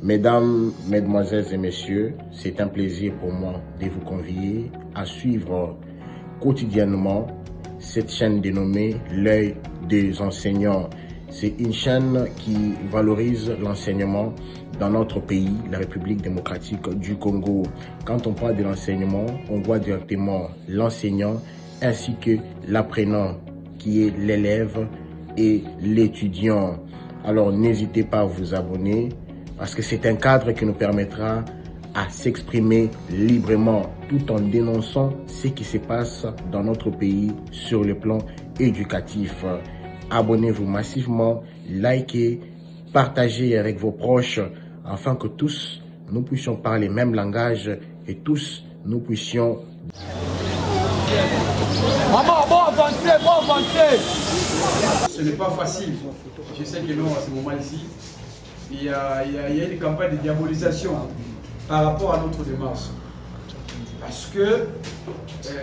Mesdames, Mesdemoiselles et Messieurs, c'est un plaisir pour moi de vous convier à suivre quotidiennement cette chaîne dénommée L'œil des enseignants. C'est une chaîne qui valorise l'enseignement dans notre pays, la République démocratique du Congo. Quand on parle de l'enseignement, on voit directement l'enseignant ainsi que l'apprenant qui est l'élève et l'étudiant. Alors n'hésitez pas à vous abonner parce que c'est un cadre qui nous permettra à s'exprimer librement tout en dénonçant ce qui se passe dans notre pays sur le plan éducatif. Abonnez-vous massivement, likez, partagez avec vos proches afin que tous nous puissions parler le même langage et tous nous puissions... Maman, bon avancer. Ce n'est pas facile. Je sais que non, à ce moment ici, il y a une campagne de diabolisation par rapport à notre démarche. Parce que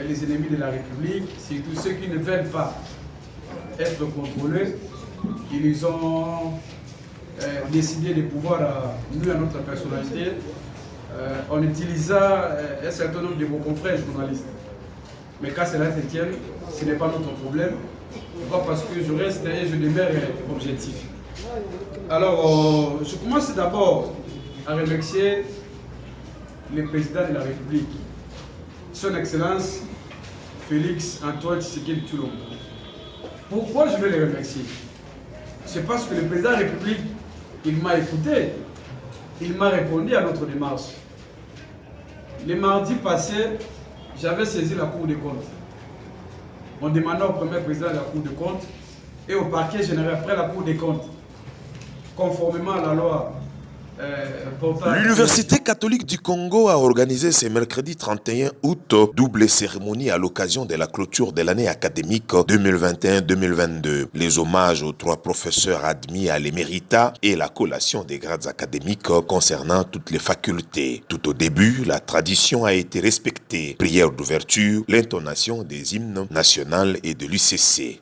les ennemis de la République, c'est tous ceux qui ne veulent pas être contrôlés, ils ont décidé de pouvoir nuire à notre personnalité en utilisant un certain nombre de vos confrères journalistes. Mais quand cela te tient, ce n'est pas notre problème. Pas parce que je reste et je demeure objectif. Alors, je commence d'abord à remercier le président de la République, son Excellence Félix Antoine Tshisekedi Tshilombo. Pourquoi je vais le remercier? C'est parce que le président de la République, il m'a écouté, il m'a répondu à notre démarche. Le mardi passé, j'avais saisi la Cour des comptes en demandant au premier président de la Cour des comptes et au parquet général après la Cour des comptes, conformément à la loi L'Université catholique du Congo a organisé ce mercredi 31 août double cérémonie à l'occasion de la clôture de l'année académique 2021-2022. Les hommages aux 3 professeurs admis à l'éméritat et la collation des grades académiques concernant toutes les facultés. Tout au début, la tradition a été respectée. Prière d'ouverture, l'intonation des hymnes nationaux et de l'UCC.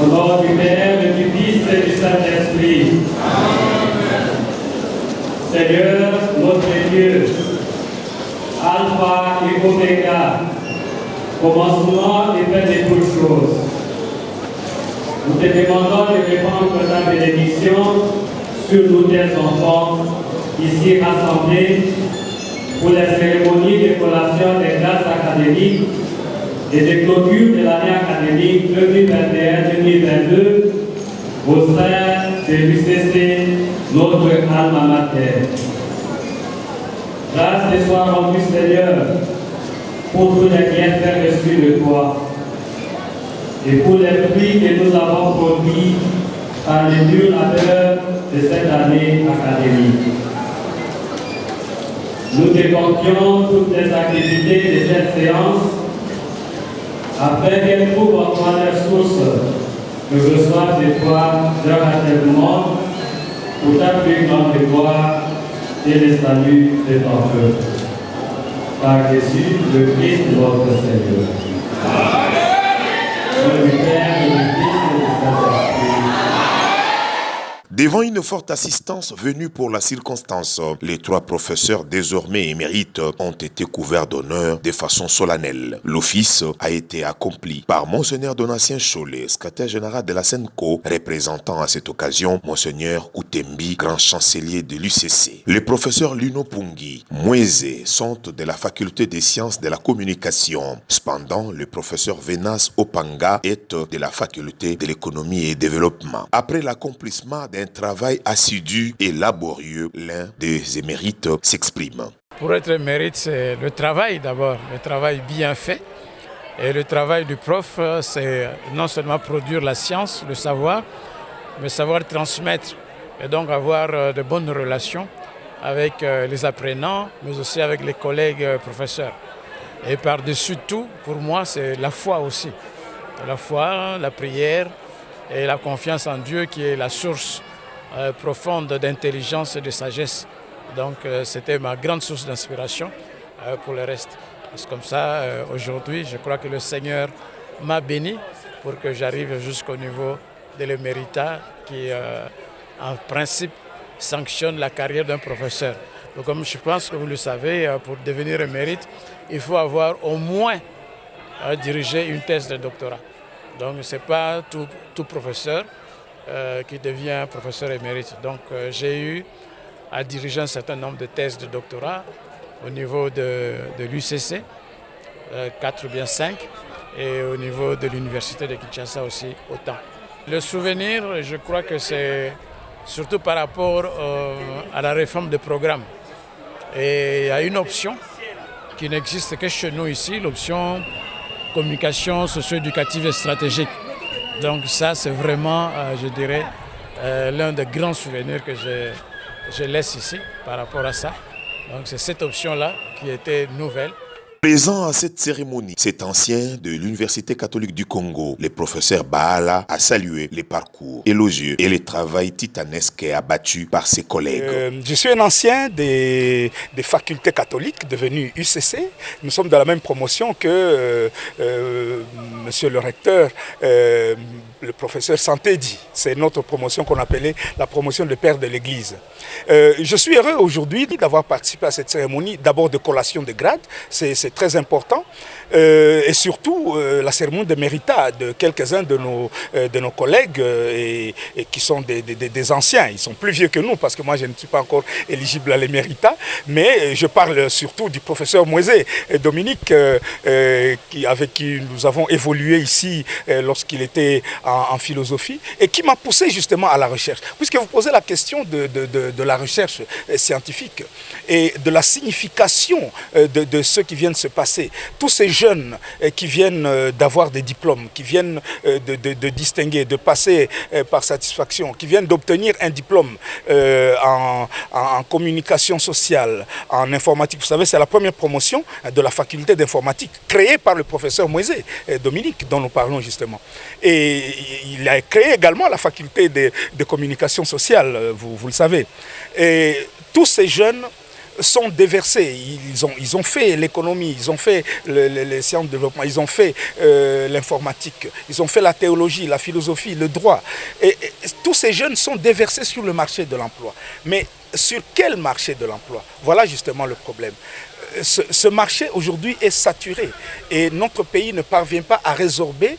Au nom du Père, du Fils et du Saint-Esprit. Seigneur, notre Dieu, Alpha et Oméga, commencement et fin de toutes choses. Nous te demandons de répandre ta bénédiction sur nous tes enfants, ici rassemblés, pour les cérémonies de collation des classes académiques et de clôture de l'année académique 2021-2022 au sein de l'UCC, notre alma mater. Grâce te soit rendue, Seigneur, pour tous les bienfaits reçus de toi et pour les fruits que nous avons produits par les durs labeurs de cette année académique. Nous te confions toutes les activités de cette séance afin qu'elles trouvent en toi leur source que reçoivent de toi leur attènement pour ta plus grande gloire et le salut de ton peuple. Par Jésus, le Christ, notre Seigneur. Amen. Le Père, le Fils et le Saint-Esprit. Devant une forte assistance venue pour la circonstance, les 3 professeurs désormais émérites ont été couverts d'honneur de façon solennelle. L'office a été accompli par Monseigneur Donatien Cholet, secrétaire général de la SENCO, représentant à cette occasion Monseigneur Outembi, grand chancelier de l'UCC. Les professeurs Luno Pungi, Mouezé sont de la faculté des sciences de la communication. Cependant, le professeur Venas Opanga est de la faculté de l'économie et développement. Après l'accomplissement d'un travail assidu et laborieux, l'un des émérites s'exprime. Pour être émérite, c'est le travail d'abord, le travail bien fait. Et le travail du prof, c'est non seulement produire la science, le savoir, mais savoir transmettre et donc avoir de bonnes relations avec les apprenants, mais aussi avec les collègues professeurs. Et par-dessus tout, pour moi, c'est la foi aussi. La foi, la prière et la confiance en Dieu qui est la source profonde d'intelligence et de sagesse. Donc c'était ma grande source d'inspiration pour le reste. C'est comme ça, aujourd'hui, je crois que le Seigneur m'a béni pour que j'arrive jusqu'au niveau de l'éméritat qui, en principe, sanctionne la carrière d'un professeur. Donc, comme je pense que vous le savez, pour devenir émérite, il faut avoir au moins dirigé une thèse de doctorat. Donc ce n'est pas tout professeur qui devient professeur émérite. Donc j'ai eu à diriger un certain nombre de thèses de doctorat au niveau de l'UCC, 4 ou bien 5, et au niveau de l'université de Kinshasa aussi, autant. Le souvenir, je crois que c'est surtout par rapport à la réforme des programmes. Et il y a une option qui n'existe que chez nous ici, l'option communication socio-éducative et stratégique. Donc ça, c'est vraiment, je dirais, l'un des grands souvenirs que je laisse ici par rapport à ça. Donc c'est cette option-là qui était nouvelle. Présent à cette cérémonie, cet ancien de l'Université catholique du Congo, le professeur Baala, a salué les parcours élogieux et le travail titanesque abattu par ses collègues. Je suis un ancien des facultés catholiques devenu UCC. Nous sommes dans la même promotion que monsieur le recteur, le professeur Santédi. C'est notre promotion qu'on appelait la promotion de père de l'Église. Je suis heureux aujourd'hui d'avoir participé à cette cérémonie, d'abord de collation de grade, c'est très important, et surtout la cérémonie de méritat de quelques-uns de nos collègues et qui sont des anciens. Ils sont plus vieux que nous parce que moi je ne suis pas encore éligible à l'éméritat, mais je parle surtout du professeur Moisé et Dominique avec qui nous avons évolué ici lorsqu'il était en philosophie et qui m'a poussé justement à la recherche. Puisque vous posez la question de la recherche scientifique et de la signification de ce qui vient de se passer. Tous ces jeunes qui viennent d'avoir des diplômes, qui viennent de distinguer, de passer par satisfaction, qui viennent d'obtenir un diplôme en communication sociale, en informatique. Vous savez, c'est la première promotion de la faculté d'informatique créée par le professeur Moisé, Dominique, dont nous parlons justement. Et il a créé également la faculté de communication sociale, vous le savez. Et tous ces jeunes sont déversés, ils ont fait l'économie, ils ont fait les sciences de développement, ils ont fait l'informatique, ils ont fait la théologie, la philosophie, le droit. Et tous ces jeunes sont déversés sur le marché de l'emploi. Mais sur quel marché de l'emploi? Voilà justement le problème. Ce marché aujourd'hui est saturé et notre pays ne parvient pas à résorber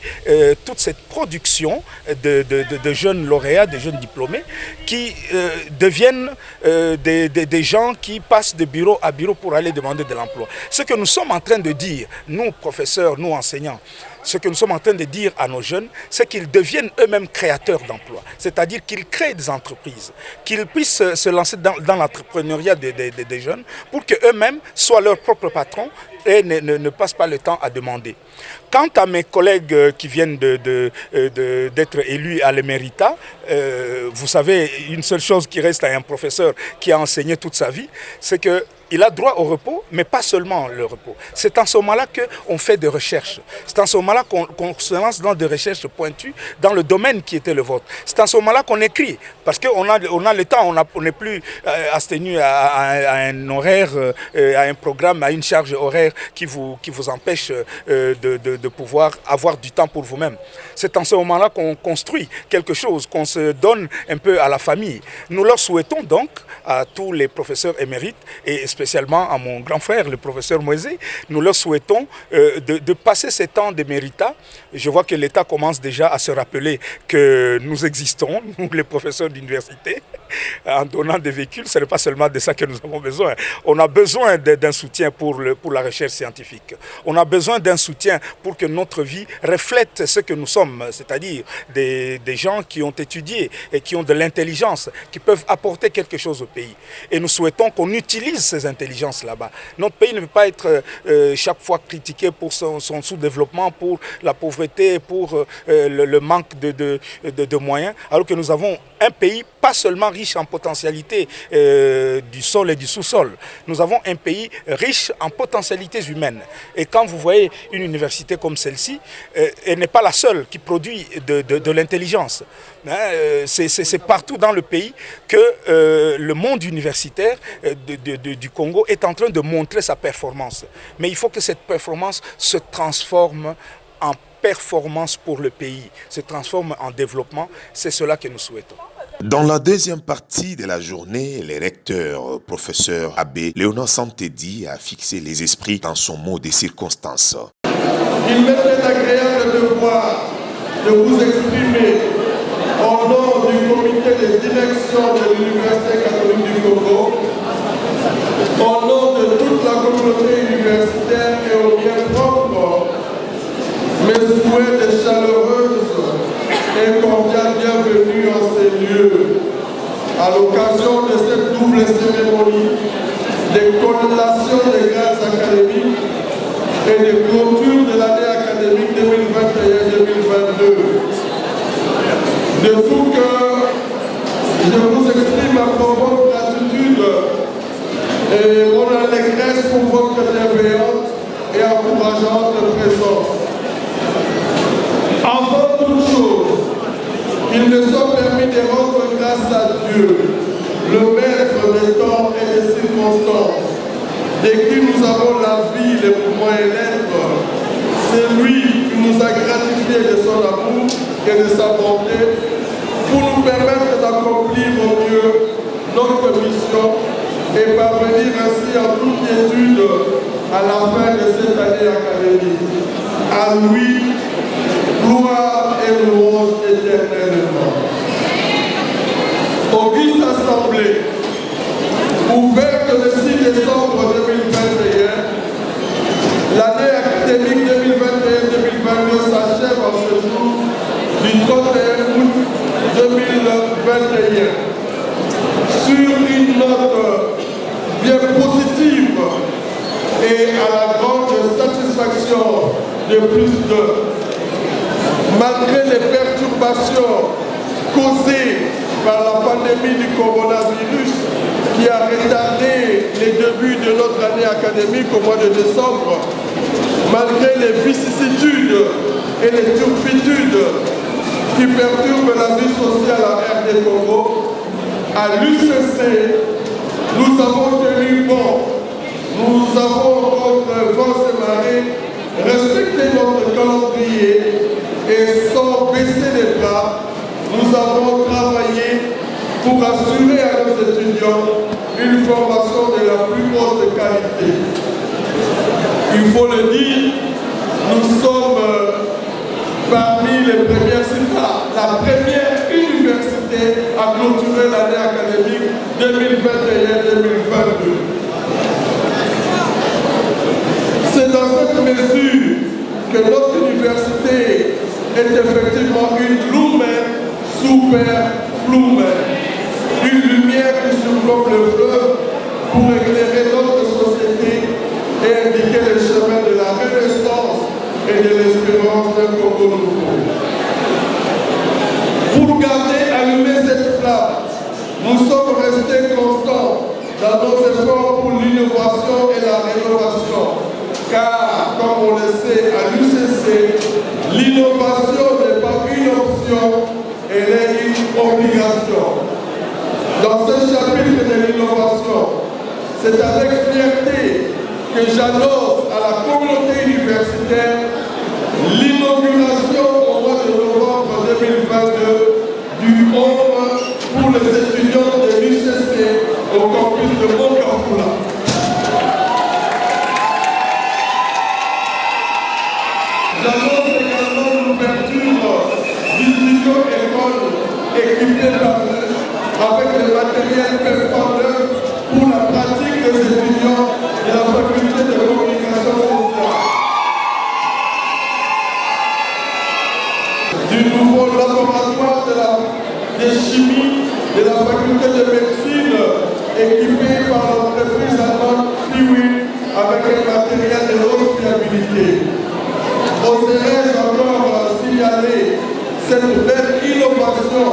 toute cette production de jeunes lauréats, de jeunes diplômés qui deviennent des gens qui passent de bureau à bureau pour aller demander de l'emploi. Ce que nous sommes en train de dire, nous professeurs, nous enseignants, ce que nous sommes en train de dire à nos jeunes, c'est qu'ils deviennent eux-mêmes créateurs d'emplois. C'est-à-dire qu'ils créent des entreprises, qu'ils puissent se lancer dans l'entrepreneuriat des jeunes pour qu'eux-mêmes soient leurs propres patrons et ne passent pas le temps à demander. Quant à mes collègues qui viennent d'être élus à l'éméritat, vous savez, une seule chose qui reste à un professeur qui a enseigné toute sa vie, c'est qu'il a droit au repos, mais pas seulement le repos. C'est en ce moment-là qu'on fait des recherches. C'est en ce moment-là qu'on se lance dans des recherches pointues dans le domaine qui était le vôtre. C'est en ce moment-là qu'on écrit, parce qu'on a le temps, on n'est plus astenu à un horaire, à un programme, à une charge horaire qui vous empêche de pouvoir avoir du temps pour vous-même. C'est en ce moment-là qu'on construit quelque chose, qu'on se donne un peu à la famille. Nous leur souhaitons donc à tous les professeurs émérites et spécialement à mon grand frère, le professeur Moisé, nous leur souhaitons de passer ces temps d'éméritat. Je vois que l'État commence déjà à se rappeler que nous existons, nous les professeurs d'université, en donnant des véhicules. Ce n'est pas seulement de ça que nous avons besoin. On a besoin d'un soutien pour la recherche scientifique. On a besoin d'un soutien pour que notre vie reflète ce que nous sommes, c'est-à-dire des gens qui ont étudié et qui ont de l'intelligence, qui peuvent apporter quelque chose au pays. Et nous souhaitons qu'on utilise ces intelligences là-bas. Notre pays ne peut pas être chaque fois critiqué pour son sous-développement, pour la pauvreté, pour le manque de moyens, alors que nous avons un pays pas seulement riche en potentialités du sol et du sous-sol. Nous avons un pays riche en potentialités humaines. Et quand vous voyez une université comme celle-ci, elle n'est pas la seule qui produit de l'intelligence. C'est partout dans le pays que le monde universitaire du Congo est en train de montrer sa performance. Mais il faut que cette performance se transforme en performance pour le pays, se transforme en développement. C'est cela que nous souhaitons. Dans la deuxième partie de la journée, le recteur, professeur Abbé Léonard Santedi, a fixé les esprits dans son mot des circonstances. Il m'était agréable de voir, de vous exprimer au nom du comité de direction de l'Université catholique du Congo, au nom de toute la communauté universitaire et au bien propre, mes souhaits de chaleureuse et cordiale bienvenue en ces lieux, à l'occasion de cette double cérémonie de collation des grades académiques et de clôture de l'année académique 2021-2022. De tout cœur, je vous exprime ma profonde gratitude et mon allégresse pour votre bienveillante et encourageante présence. Avant toute chose, il me soit permis de rendre grâce à Dieu, le maître des temps et des circonstances, de qui nous avons la vie, les poumons et l'être. C'est lui qui nous a gratifiés de son amour et de sa bonté pour nous permettre d'accomplir au mieux notre mission et parvenir ainsi en toute quiétude à la fin de cette année académique. À lui, gloire et louange éternellement. Auguste Assemblée, ouverte le 6 décembre 2021, l'année académique 2021-2022 s'achève en ce jour du 31 août 2021 sur une note bien positive et à la grande satisfaction de plus de. Malgré les perturbations causées par la pandémie du coronavirus qui a retardé les débuts de notre année académique au mois de décembre, malgré les vicissitudes et les turpitudes qui perturbent la vie sociale à RD Congo, à l'UCC, nous avons tenu bon, nous avons contre vents et marées respecté notre calendrier et sans baisser les bras, nous avons travaillé pour assurer à nos étudiants une formation de la plus haute qualité. Il faut le dire, nous sommes parmi les premières cités, la première université à clôturer l'année académique 2021-2022. C'est dans cette mesure que notre université est effectivement une lumen super lumen, une lumière qui surplombe le fleuve pour éclairer notre société et indiquer le chemin de la renaissance et de l'espérance d'un Congo nouveau. Pour garder allumée cette flamme, nous sommes restés constants dans nos efforts pour l'innovation et la rénovation. Car, comme on le sait à l'UCC, l'innovation n'est pas une option, elle est une obligation. Dans ce chapitre de l'innovation, c'est avec fierté que j'annonce à la communauté universitaire l'inauguration au mois de novembre 2022 du home pour les étudiants de l'UCC au campus de Mokafula. J'annonce également l'ouverture du studio école équipé avec le matériel performant pour la pratique des étudiants de la faculté de communication sociale. Du nouveau laboratoire de chimie de la faculté de médecine équipé par l'entreprise allemande Fluid avec un matériel de haute fiabilité. Oserais-je encore signaler cette belle innovation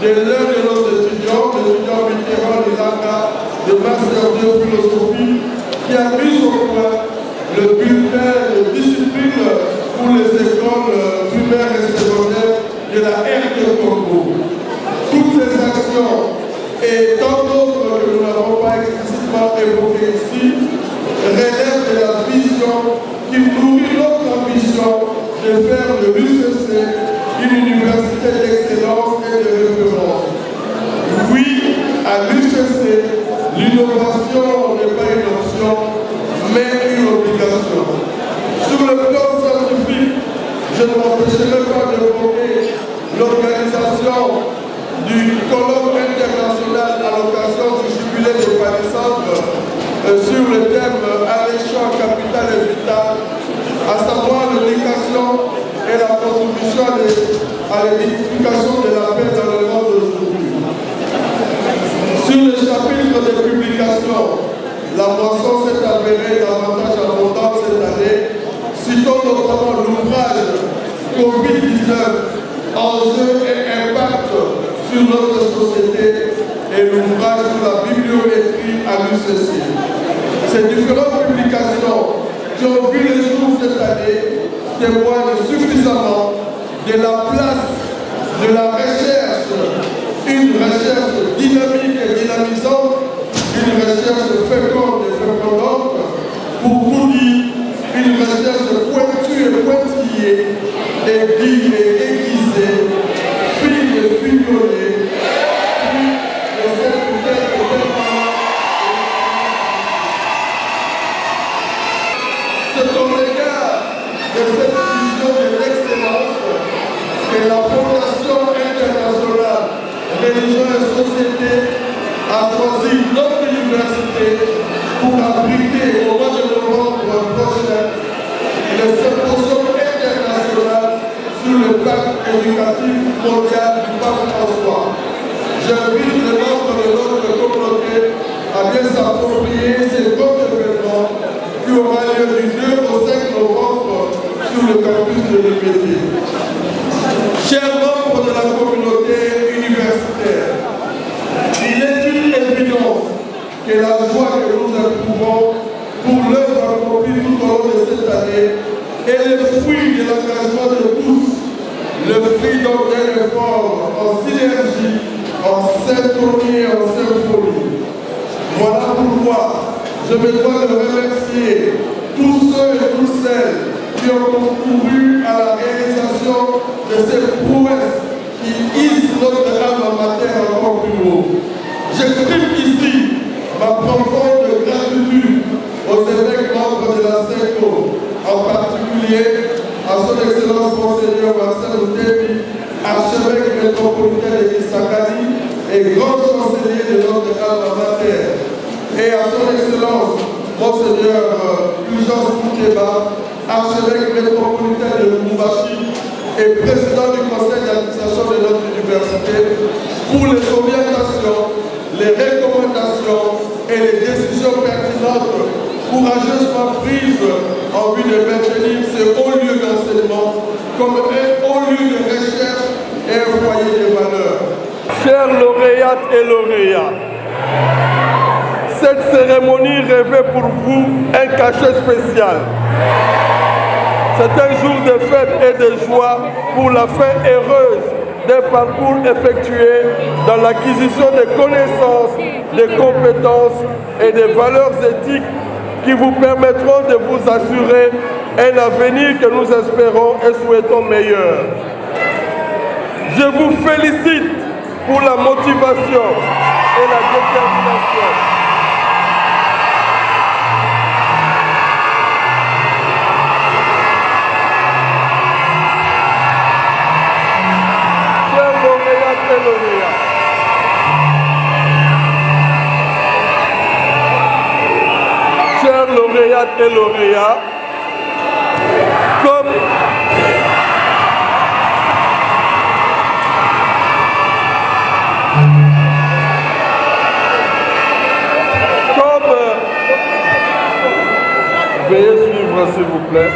de l'un de nos étudiants, l'étudiant vétéran de l'ANCA, de Master 2 Philosophie, qui a mis au point le bulletin de discipline pour les écoles primaires et secondaires de la RD Congo. Toutes ces actions et tant d'autres que nous n'avons pas explicitement évoquées ici relèvent de la vision qui nourrit notre ambition de faire de l'UCC une université d'excellence et de référence. à l'UCC, l'innovation n'est pas une option, mais une obligation. Sur le plan scientifique, je ne m'empêcherai pas d'évoquer l'organisation du colloque international à l'occasion du jubilé de Paris-Centre sur le thème alléchant capital et vital, à savoir l'éducation et la contribution à l'édification de la paix dans le monde d'aujourd'hui. Sur le chapitre des publications, la moisson s'est avérée davantage abondante cette année. Citons notamment l'ouvrage Covid-19, enjeux et impact sur notre société et l'ouvrage sur la bibliométrie à l'UCC. Ces différentes publications qui ont vu le jour cette année témoignent suffisamment de la place de la recherche, une recherche dynamique et dynamisante, une recherche féconde et fécondante, pour tout dire, une recherche pointue et pointillée, aiguë et aiguisée, fine et fignolée, de cette putain de permanence. C'est au regard de cette vision de l'excellence que la Fondation internationale Religion et Société a choisi notre université pour abriter au mois de novembre prochain le symposium international sur le pacte éducatif mondial du pape François. J'invite les membres de notre communauté à bien s'approprier ces grands événements qui aura lieu du 2 au 5 novembre sur le campus de l'UBT. Chers membres de la communauté universitaire, il est une évidence que la joie que nous éprouvons pour l'œuvre accomplie tout au long de cette année est le fruit de l'engagement de tous, le fruit donc d'un effort en synergie, en synchronie et en symphonie. Voilà pourquoi je me dois de remercier tous ceux et toutes celles qui ont concouru à la réalisation de ces prouesses qui hissent notre âme mater encore plus haut. J'exprime ici ma profonde gratitude aux évêques membres de la SECO, en particulier à son Excellence Monseigneur Marcel Outebi, archevêque métropolitain de Kisangani et grand chancelier de notre âme mater, et à son Excellence Monseigneur Fulgence Moukeba, archevêque métropolitain de Lubumbashi et président du conseil d'administration de notre université, pour les orientations, les recommandations et les décisions pertinentes courageusement prises en vue de maintenir ce haut lieu d'enseignement comme un haut lieu de recherche et un foyer de valeurs. Chers lauréates et lauréats, cette cérémonie revêt pour vous un cachet spécial. C'est un jour de fête et de joie pour la fin heureuse d'un parcours effectué dans l'acquisition des connaissances, des compétences et des valeurs éthiques qui vous permettront de vous assurer un avenir que nous espérons et souhaitons meilleur. Je vous félicite pour la motivation et la détermination. Chers lauréates et lauréats, comme veuillez suivre s'il vous plaît.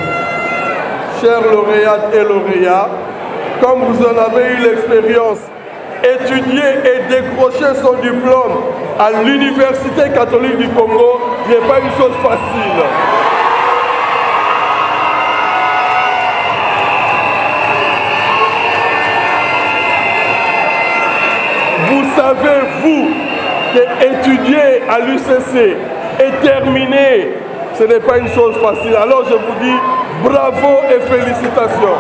Chers lauréates et lauréats, comme vous en avez eu l'expérience, étudier et décrocher son diplôme à l'Université catholique du Congo n'est pas une chose facile. Vous savez, vous, qu'étudier à l'UCC et terminer, ce n'est pas une chose facile. Alors je vous dis bravo et félicitations.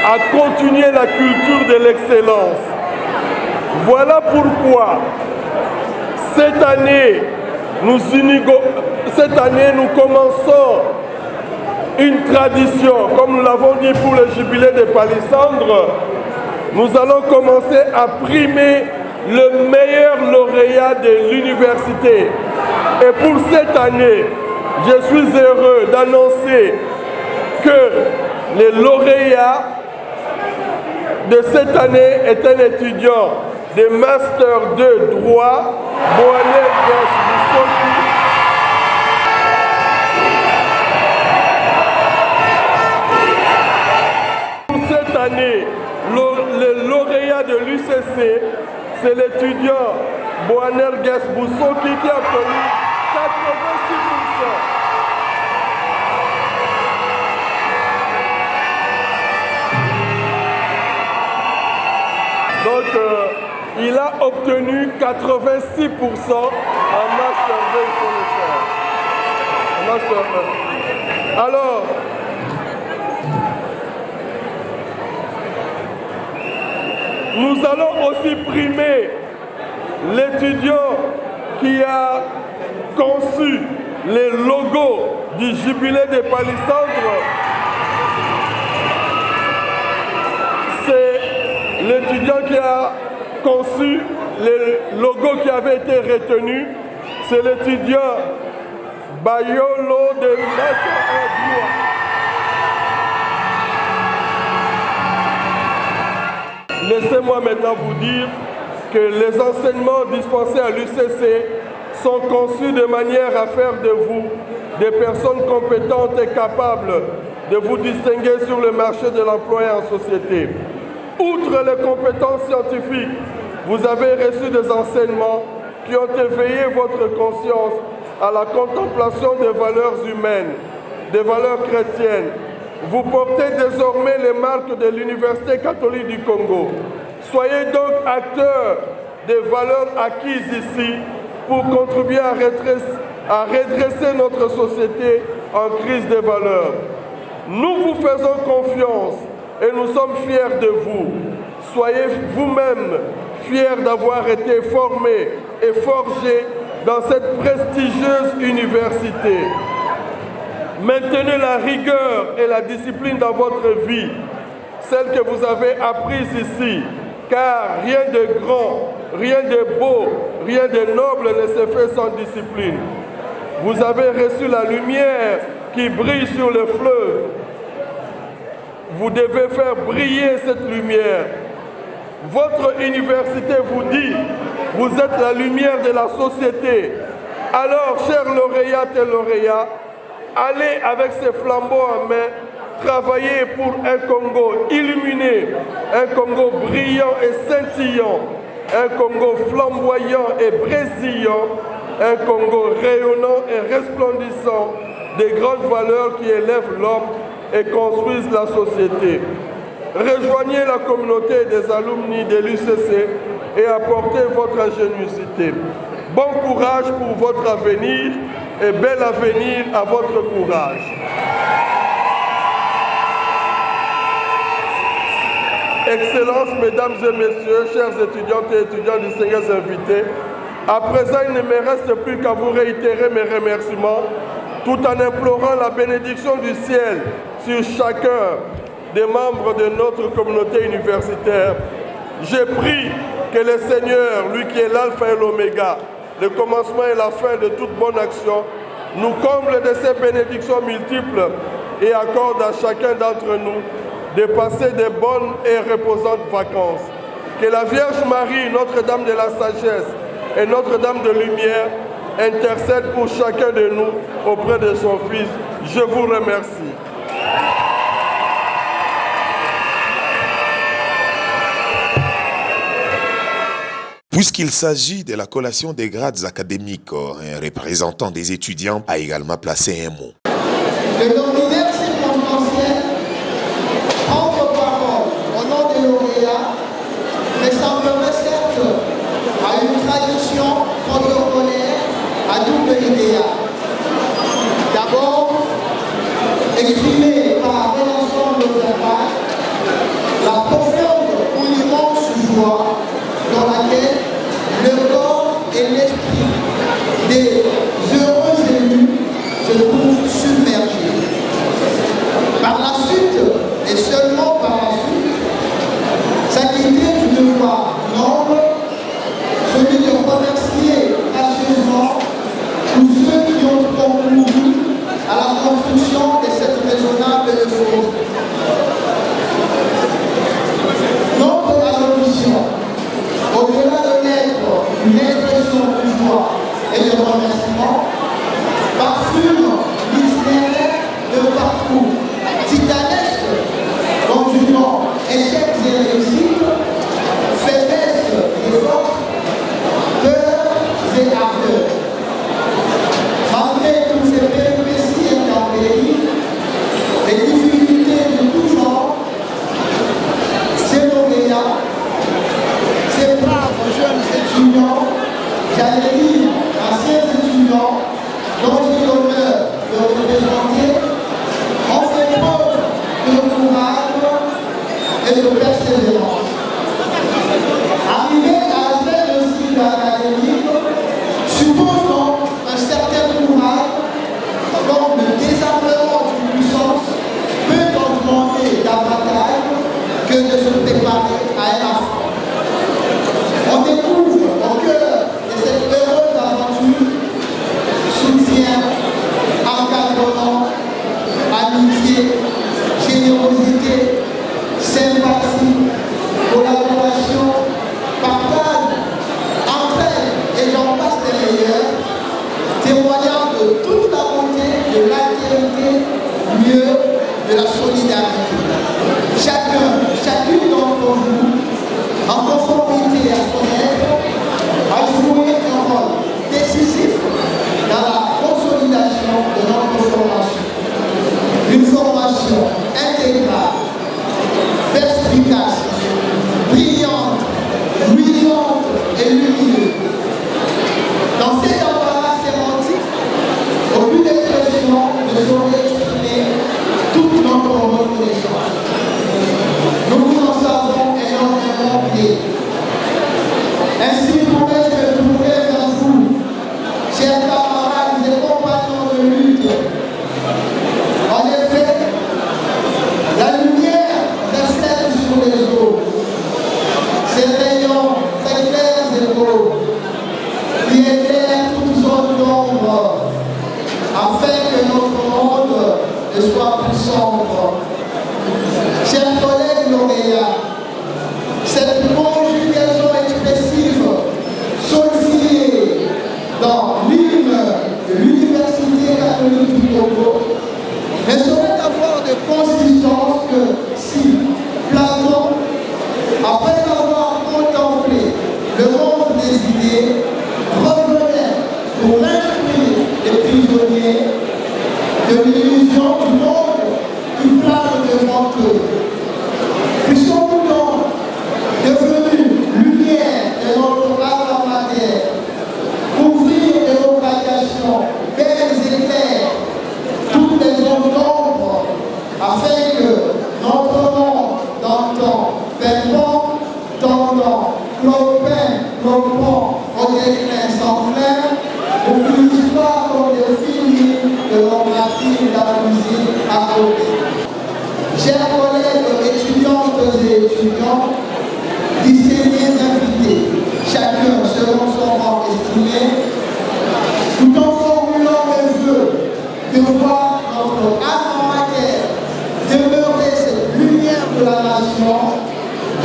à continuer la culture de l'excellence. Voilà pourquoi cette année, nous commençons une tradition, comme nous l'avons dit pour le jubilé de Palissandre. Nous allons commencer à primer le meilleur lauréat de l'université. Et pour cette année, je suis heureux d'annoncer que le lauréat de cette année est un étudiant de Master 2 droit, Boaner Gasbussoki. Pour cette année, le lauréat de l'UCC, c'est l'étudiant Boaner Gasbussoki qui a obtenu 86%. Donc, il a obtenu 86% en Master 2, il faut le faire. Master 1. Alors, nous allons aussi primer l'étudiant qui a conçu les logos du jubilé de Palissandre. C'est l'étudiant qui a conçu les logos qui avaient été retenus. C'est l'étudiant Bayolo de Master 1. Laissez-moi maintenant vous dire que les enseignements dispensés à l'UCC sont conçus de manière à faire de vous des personnes compétentes et capables de vous distinguer sur le marché de l'emploi et en société. Outre les compétences scientifiques, vous avez reçu des enseignements qui ont éveillé votre conscience à la contemplation des valeurs humaines, des valeurs chrétiennes. Vous portez désormais les marques de l'Université catholique du Congo. Soyez donc acteurs des valeurs acquises ici pour contribuer à redresser notre société en crise des valeurs. Nous vous faisons confiance et nous sommes fiers de vous. Soyez vous-même fiers d'avoir été formés et forgés dans cette prestigieuse université. Maintenez la rigueur et la discipline dans votre vie, celle que vous avez apprise ici, car rien de grand, rien de beau, rien de noble ne se fait sans discipline. Vous avez reçu la lumière qui brille sur le fleuve. Vous devez faire briller cette lumière. Votre université vous dit, vous êtes la lumière de la société. Alors, chers lauréates et lauréats, allez avec ces flambeaux en main, travailler pour un Congo illuminé, un Congo brillant et scintillant, un Congo flamboyant et brésillant, un Congo rayonnant et resplendissant, des grandes valeurs qui élèvent l'homme et construisent la société. Rejoignez la communauté des alumni de l'UCC et apportez votre ingéniosité. Bon courage pour votre avenir et bel avenir à votre courage. Excellences, mesdames et messieurs, chers étudiantes et étudiants, distingués invités, à présent, il ne me reste plus qu'à vous réitérer mes remerciements tout en implorant la bénédiction du ciel sur chacun des membres de notre communauté universitaire. Je prie que le Seigneur, lui qui est l'alpha et l'oméga, le commencement et la fin de toute bonne action, nous comble de ses bénédictions multiples et accorde à chacun d'entre nous de passer de bonnes et reposantes vacances. Que la Vierge Marie, Notre-Dame de la Sagesse et Notre-Dame de Lumière intercèdent pour chacun de nous auprès de son Fils. Je vous remercie. Puisqu'il s'agit de la collation des grades académiques, un représentant des étudiants a également placé un mot. Le nominaire circonstanciel prendre parole au nom des lauréats ressemblerait certes à une tradition protocolaire à double idéal. D'abord, exprimé par l'ensemble de nos impacts lieu de la solidarité. Chacune d'entre vous, en conformité à son être, a joué un rôle décisif dans la consolidation de notre formation. Une formation intégrale, perspicace, brillante, luisante et lumineuse. Dans cet embarras sémantique, aucune expression ne saurait exprimer toute notre reconnaissance. Nous vous en savons énormément bien. Ainsi pourrais-je me tourner vers vous, chers camarades et compagnons de lutte. En effet, la lumière reflète sur les eaux. Ces rayons très clairs et beaux qui éclairent toute zone d'ombre afin que notre monde ne soit plus sombre. Chers collègues lauréats, cette conjugaison expressive solidifiée dans l'hymne de l'Université catholique du Togo ne saurait avoir de consistance que si Platon, après avoir contemplé le monde des idées, revenait pour instruire les prisonniers de l'illusion du monde qui plane devant eux. Puissions-nous donc, devenus lumière de notre âme mater, ouvrir de nos radiations belles et claires toutes les zones d'ombre, afin que notre monde d'antan, pimpant, tendant, clopant, au déclin sans fin, ne finisse pas comme des filles de nos racines de la musique à côté. Chers collègues étudiantes et étudiants, distingués invités, chacun selon son rang estimé, tout en formulant le vœu de voir notre âme mater demeurer cette lumière de la nation,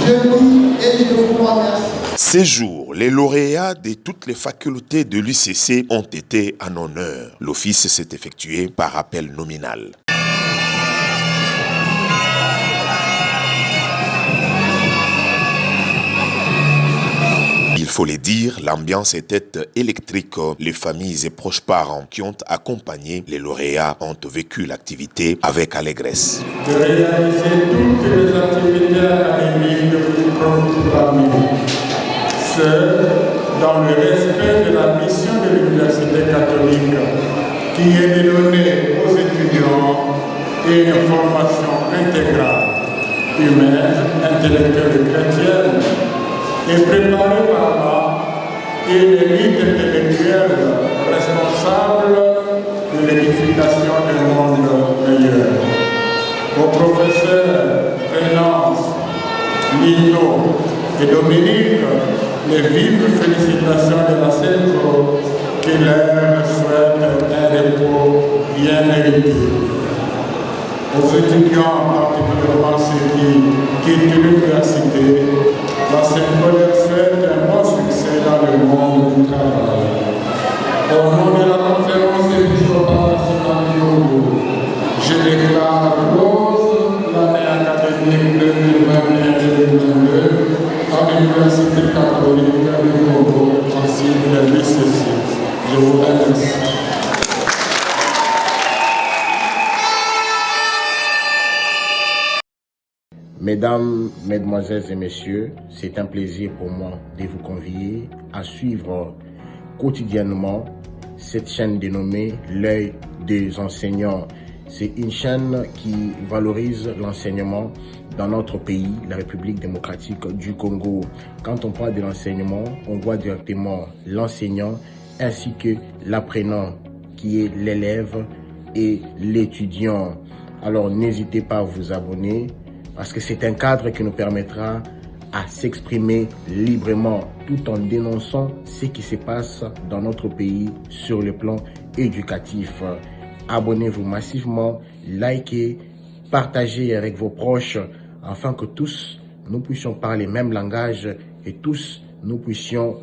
je dis et je vous remercie. Ces jours, les lauréats de toutes les facultés de l'UCC ont été en honneur. L'office s'est effectué par appel nominal. Il faut le dire, l'ambiance était électrique. Les familles et proches parents qui ont accompagné les lauréats ont vécu l'activité avec allégresse. De réaliser toutes les activités académiques du profil parmi nous. Ce, dans le respect de la mission de l'Université catholique, qui est de donner aux étudiants une formation intégrale, humaine, intellectuelle et chrétienne, et préparer par là une élite intellectuelle responsable de l'édification d'un monde meilleur. Aux professeurs Venance, Lino et Dominique, les vives félicitations de la CEDRO qui leur souhaitent un repos bien mérité. Aux étudiants, particulièrement ceux qui quittent l'université, la CEDRO leur souhaite un bon succès dans le monde du travail. Au nom de la conférence épiscopale nationale du Togo, je déclare close l'année académique 2021-2022 à l'Université catholique du Togo, ainsi que de l'UCC. Je vous remercie. Mesdames, Mesdemoiselles et Messieurs, c'est un plaisir pour moi de vous convier à suivre quotidiennement cette chaîne dénommée L'œil des enseignants. C'est une chaîne qui valorise l'enseignement dans notre pays, la République démocratique du Congo. Quand on parle de l'enseignement, on voit directement l'enseignant ainsi que l'apprenant qui est l'élève et l'étudiant. Alors n'hésitez pas à vous abonner parce que c'est un cadre qui nous permettra à s'exprimer librement tout en dénonçant ce qui se passe dans notre pays sur le plan éducatif. Abonnez-vous massivement, likez, partagez avec vos proches afin que tous nous puissions parler le même langage et tous nous puissions